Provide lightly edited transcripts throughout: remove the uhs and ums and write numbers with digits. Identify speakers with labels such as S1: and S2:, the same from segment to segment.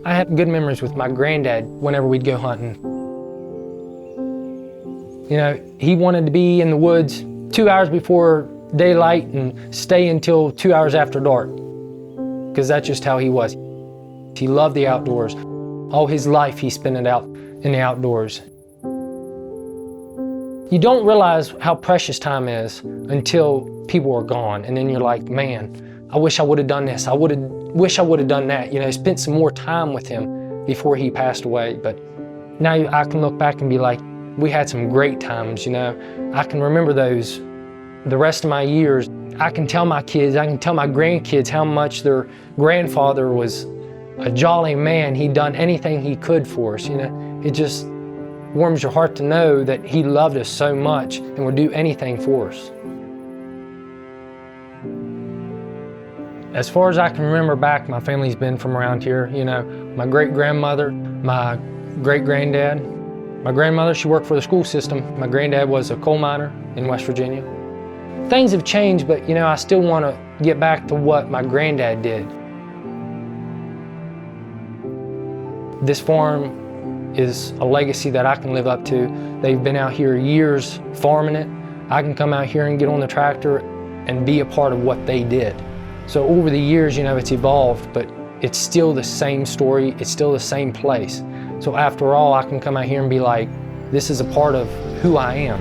S1: I have good memories with my granddad whenever we'd go hunting. You know, he wanted to be in the woods 2 hours before daylight and stay until 2 hours after dark, because that's just how he was. He loved the outdoors. All his life he spent it out in the outdoors. You don't realize how precious time is until people are gone, and then you're like, man, I wish I would have done this. Wish I would have done that. You know, spent some more time with him before he passed away. But now I can look back and be like, we had some great times, you know. I can remember those the rest of my years. I can tell my kids, I can tell my grandkids how much their grandfather was a jolly man. He'd done anything he could for us, you know. It just warms your heart to know that he loved us so much and would do anything for us. As far as I can remember back, my family's been from around here, you know. My great-grandmother, my great-granddad. My grandmother, she worked for the school system. My granddad was a coal miner in West Virginia. Things have changed, but you know, I still want to get back to what my granddad did. This farm is a legacy that I can live up to. They've been out here years farming it. I can come out here and get on the tractor and be a part of what they did. So over the years, you know, it's evolved, but it's still the same story. It's still the same place. So after all, I can come out here and be like, this is a part of who I am.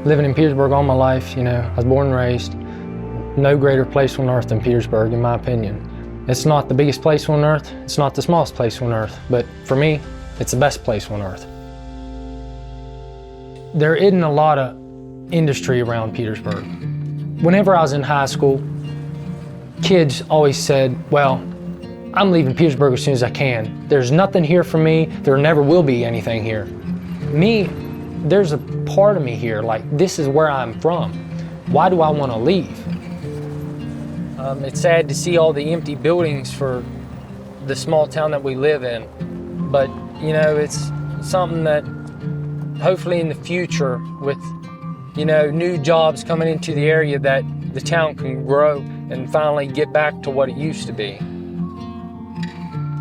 S1: Living in Petersburg all my life, you know, I was born and raised. No greater place on earth than Petersburg, in my opinion. It's not the biggest place on earth. It's not the smallest place on earth. But for me, it's the best place on earth. There isn't a lot of industry around Petersburg. Whenever I was in high school, kids always said, well, I'm leaving Petersburg as soon as I can. There's nothing here for me. There never will be anything here. Me, there's a part of me here, like this is where I'm from. Why do I want to leave? It's sad to see all the empty buildings for the small town that we live in. But, you know, it's something that hopefully in the future with, you know, new jobs coming into the area that the town can grow and finally get back to what it used to be.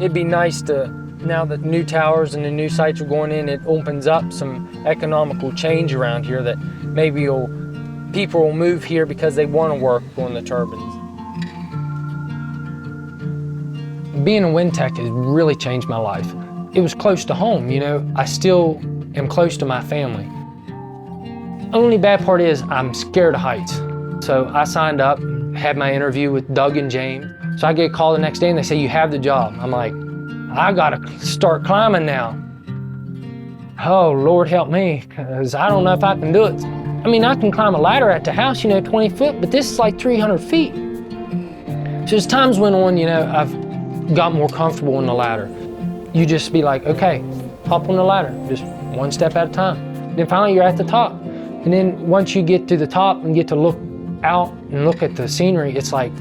S1: It'd be nice to, now that new towers and the new sites are going in, it opens up some economical change around here that maybe people will move here because they want to work on the turbines. Being a wind tech has really changed my life. It was close to home, you know. I still am close to my family. Only bad part is I'm scared of heights. So I signed up, had my interview with Doug and James. So I get a call the next day and they say, you have the job. I'm like, I gotta start climbing now. Oh, Lord help me, because I don't know if I can do it. I mean, I can climb a ladder at the house, you know, 20 foot, but this is like 300 feet. So as times went on, you know, I've got more comfortable on the ladder. You just be like, okay, hop on the ladder, just one step at a time. Then finally you're at the top. And then once you get to the top and get to look out and look at the scenery, it's like,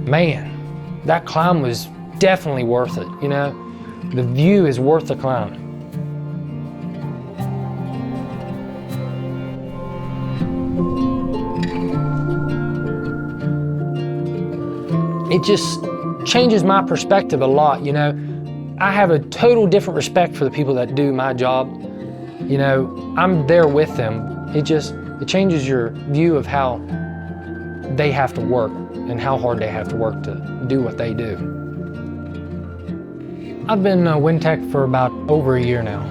S1: man, that climb was definitely worth it, you know? The view is worth the climb. It just changes my perspective a lot, you know? I have a total different respect for the people that do my job. You know, I'm there with them. It changes your view of how they have to work and how hard they have to work to do what they do. I've been a wind tech for about over a year now.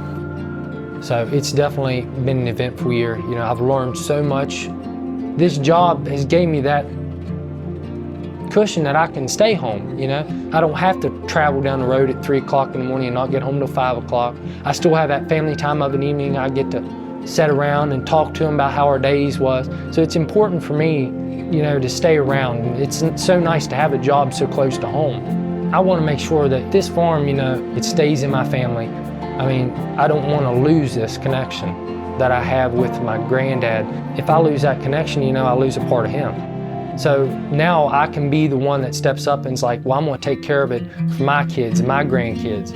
S1: So it's definitely been an eventful year. You know, I've learned so much. This job has gave me that cushion that I can stay home, you know? I don't have to travel down the road at 3 o'clock in the morning and not get home till 5 o'clock. I still have that family time of an evening. I get to sit around and talk to them about how our days was. So it's important for me, you know, to stay around. It's so nice to have a job so close to home. I want to make sure that this farm, you know, it stays in my family. I mean, I don't want to lose this connection that I have with my granddad. If I lose that connection, you know, I lose a part of him. So now I can be the one that steps up and is like, well, I'm going to take care of it for my kids and my grandkids.